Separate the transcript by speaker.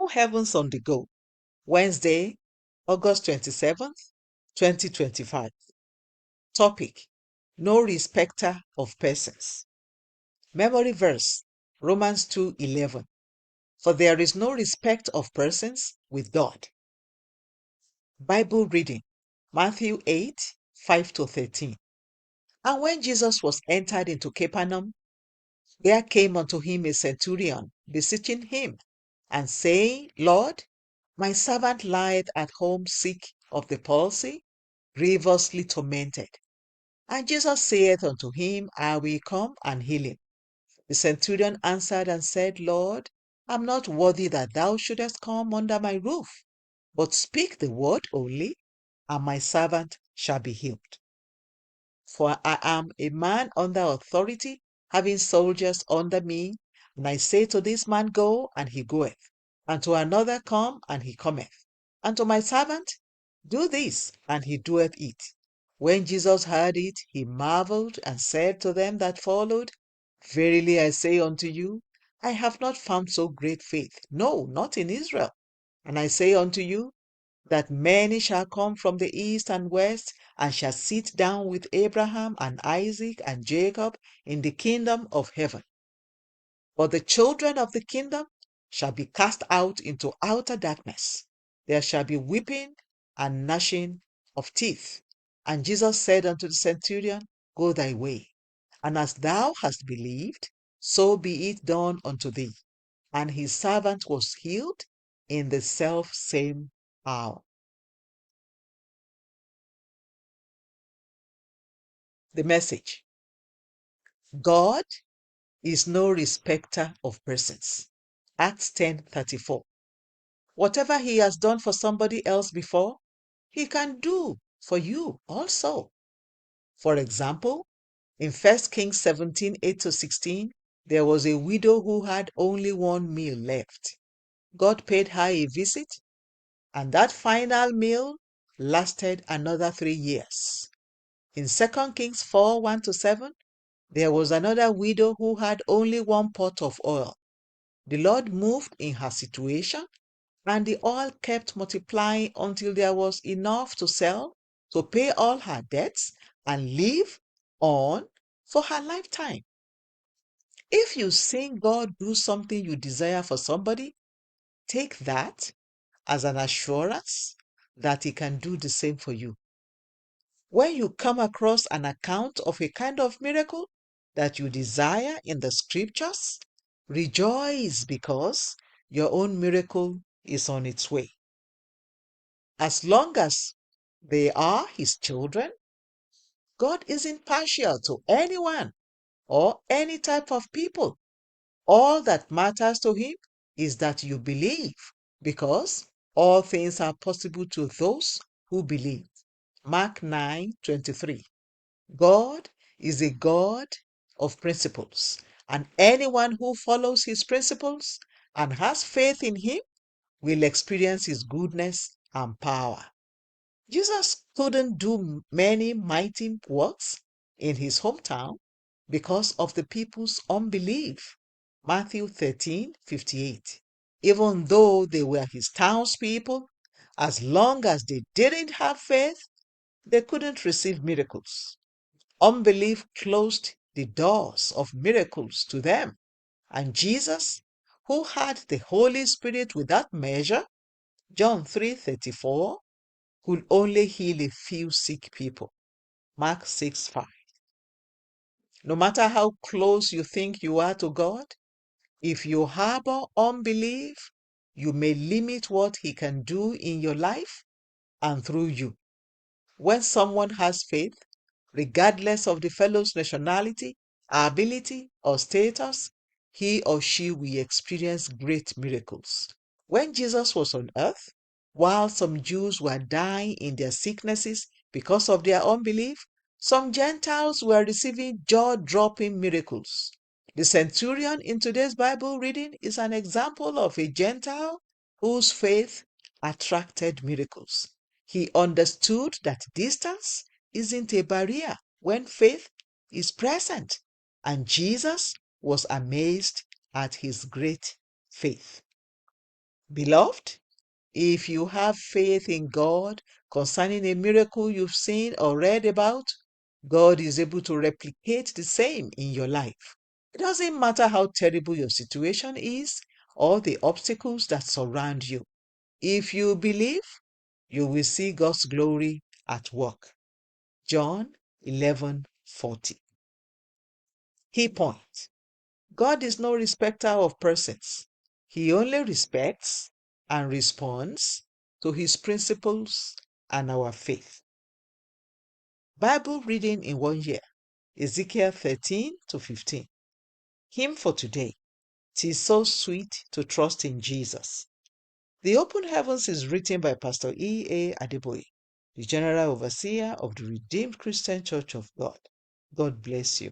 Speaker 1: New Heavens on the Go, Wednesday, August 27th, 2025. Topic: No respecter of persons. Memory verse: Romans 2:11. For there is no respect of persons with God. Bible reading: Matthew 8:5-13. And when Jesus was entered into Capernaum, there came unto him a centurion, beseeching him, and saying, Lord, my servant lieth at home sick of the palsy, grievously tormented. And Jesus saith unto him, I will come and heal him. The centurion answered and said, Lord, I am not worthy that thou shouldest come under my roof, but speak the word only, and my servant shall be healed. For I am a man under authority, having soldiers under me, and I say to this man, Go, and he goeth, and to another, Come, and he cometh, and to my servant, Do this, and he doeth it. When Jesus heard it, he marveled, and said to them that followed, Verily I say unto you, I have not found so great faith, no, not in Israel. And I say unto you, that many shall come from the east and west, and shall sit down with Abraham and Isaac and Jacob in the kingdom of heaven. But the children of the kingdom shall be cast out into outer darkness. There shall be weeping and gnashing of teeth. And Jesus said unto the centurion, Go thy way, and as thou hast believed, so be it done unto thee. And his servant was healed in the self same hour. The message: God is no respecter of persons. Acts 10:34. Whatever he has done for somebody else before, he can do for you also. For example, in 1 Kings 17:8-16, there was a widow who had only one meal left. God paid her a visit, and that final meal lasted another 3 years. In 2 Kings 4:1-7, there was another widow who had only one pot of oil. The Lord moved in her situation, and the oil kept multiplying until there was enough to sell, to pay all her debts, and live on for her lifetime. If you seen God do something you desire for somebody, take that as an assurance that He can do the same for you. When you come across an account of a kind of miracle that you desire in the scriptures, rejoice because your own miracle is on its way. As long as they are His children, God isn't partial to anyone or any type of people. All that matters to Him is that you believe, because all things are possible to those who believe. Mark 9:23. God is a God of principles, and anyone who follows His principles and has faith in Him will experience His goodness and power. Jesus couldn't do many mighty works in His hometown because of the people's unbelief. Matthew 13:58. Even though they were His townspeople, as long as they didn't have faith, they couldn't receive miracles. Unbelief closed the doors of miracles to them, and Jesus, who had the Holy Spirit without measure, John 3:34, could only heal a few sick people. Mark 6:5. No matter how close you think you are to God, if you harbor unbelief, you may limit what He can do in your life and through you. When someone has faith, regardless of the fellow's nationality, ability, or status, he or she will experience great miracles. When Jesus was on earth, while some Jews were dying in their sicknesses because of their unbelief, some Gentiles were receiving jaw-dropping miracles. The centurion in today's Bible reading is an example of a Gentile whose faith attracted miracles. He understood that distance isn't a barrier when faith is present, and Jesus was amazed at his great faith. Beloved, if you have faith in God concerning a miracle you've seen or read about, God is able to replicate the same in your life. It doesn't matter how terrible your situation is or the obstacles that surround you. If you believe, you will see God's glory at work. John 11:40. Key point. God is no respecter of persons. He only respects and responds to his principles and our faith. Bible reading in 1 year, Ezekiel 13 to 15. Hymn for today. "'Tis so sweet to trust in Jesus." The Open Heavens is written by Pastor E.A. Adeboye, the General Overseer of the Redeemed Christian Church of God. God bless you.